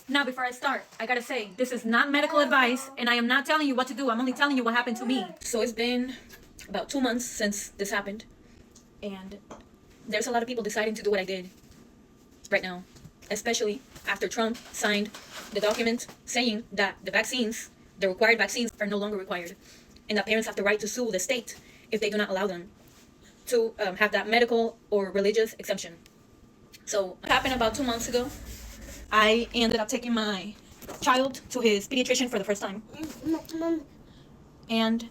Now, before I start, I gotta say, this is not medical advice, and I am not telling you what to do. I'm only telling you what happened to me. So it's been about 2 months since this happened, and there's a lot of people deciding to do what I did right now, especially after Trump signed the document saying that the required vaccines, are no longer required, and that parents have the right to sue the state if they do not allow them to have that medical or religious exemption. So it happened about 2 months ago. I ended up taking my child to his pediatrician for the first time. And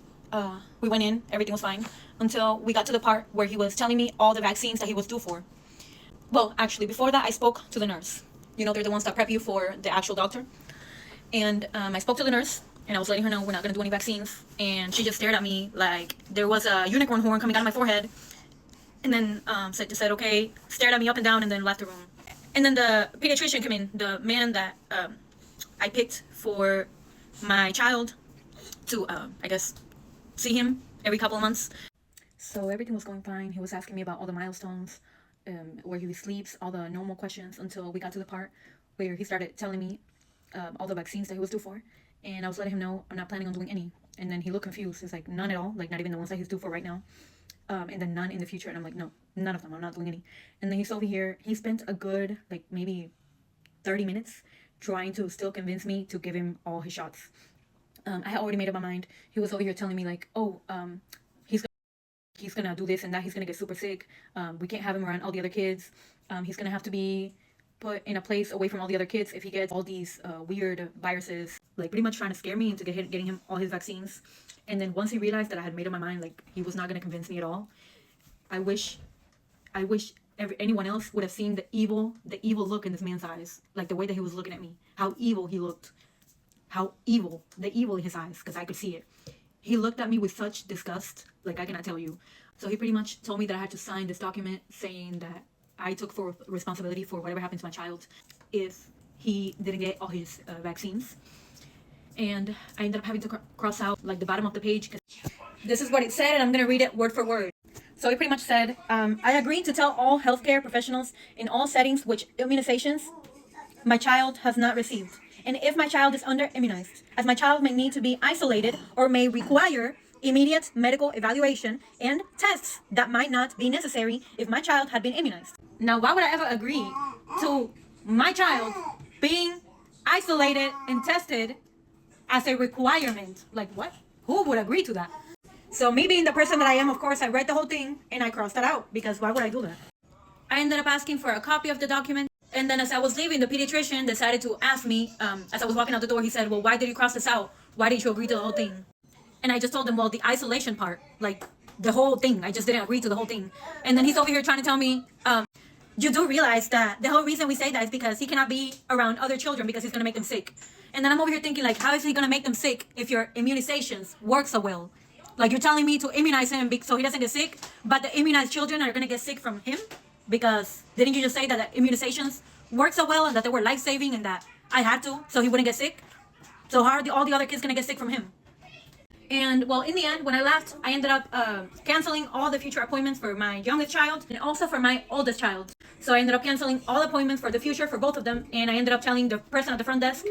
we went in, everything was fine, until we got to the part where he was telling me all the vaccines that he was due for. Well, actually, before that, I spoke to the nurse. You know, they're the ones that prep you for the actual doctor. And I spoke to the nurse, and I was letting her know we're not going to do any vaccines. And she just stared at me like there was a unicorn horn coming out of my forehead. And then said, okay, stared at me up and down, and then left the room. And then the pediatrician came in, the man that I picked for my child to, I guess, see him every couple of months. So everything was going fine. He was asking me about all the milestones, where he sleeps, all the normal questions, until we got to the part where he started telling me all the vaccines that he was due for. And I was letting him know I'm not planning on doing any. And then he looked confused. He's like, none at all, like not even the ones that he's due for right now. And then none in the future. And I'm like, no, none of them. I'm not doing any. And then he's over here. He spent a good, like maybe 30 minutes trying to still convince me to give him all his shots. I had already made up my mind. He was over here telling me like, oh, he's gonna do this and that. He's gonna get super sick. We can't have him around all the other kids. He's gonna have to be put in a place away from all the other kids if he gets all these weird viruses. Like pretty much trying to scare me into getting him all his vaccines. And then once he realized that I had made up my mind, like he was not gonna convince me at all. I wish anyone else would have seen the evil look in this man's eyes, like the way that he was looking at me, how evil he looked, the evil in his eyes, because I could see it. He looked at me with such disgust, like I cannot tell you. So he pretty much told me that I had to sign this document saying that I took full responsibility for whatever happened to my child if he didn't get all his vaccines. And I ended up having to cross out like the bottom of the page. This is what it said, and I'm going to read it word for word. So it pretty much said, I agree to tell all healthcare professionals in all settings which immunizations my child has not received. And if my child is under immunized, as my child may need to be isolated or may require immediate medical evaluation and tests that might not be necessary if my child had been immunized. Now, why would I ever agree to my child being isolated and tested as a requirement? Like what? Who would agree to that? So me being the person that I am, of course, I read the whole thing and I crossed that out because why would I do that? I ended up asking for a copy of the document. And then as I was leaving, the pediatrician decided to ask me, as I was walking out the door, he said, well, why did you cross this out? Why didn't you agree to the whole thing? And I just told him, well, the isolation part, like the whole thing, I just didn't agree to the whole thing. And then he's over here trying to tell me, you do realize that the whole reason we say that is because he cannot be around other children because he's going to make them sick. And then I'm over here thinking, like, how is he going to make them sick if your immunizations work so well? Like, you're telling me to immunize him so he doesn't get sick, but the immunized children are going to get sick from him? Because didn't you just say that the immunizations work so well and that they were life-saving and that I had to so he wouldn't get sick? So how are all the other kids going to get sick from him? And well, in the end, when I left, I ended up canceling all the future appointments for my youngest child and also for my oldest child. So I ended up canceling all appointments for the future for both of them. And I ended up telling the person at the front desk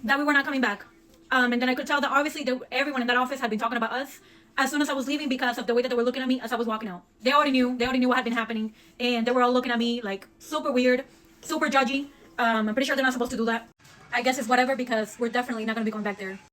that we were not coming back. And then I could tell that obviously everyone in that office had been talking about us as soon as I was leaving because of the way that they were looking at me as I was walking out. They already knew what had been happening. And they were all looking at me like super weird, super judgy. I'm pretty sure they're not supposed to do that. I guess it's whatever because we're definitely not going to be going back there.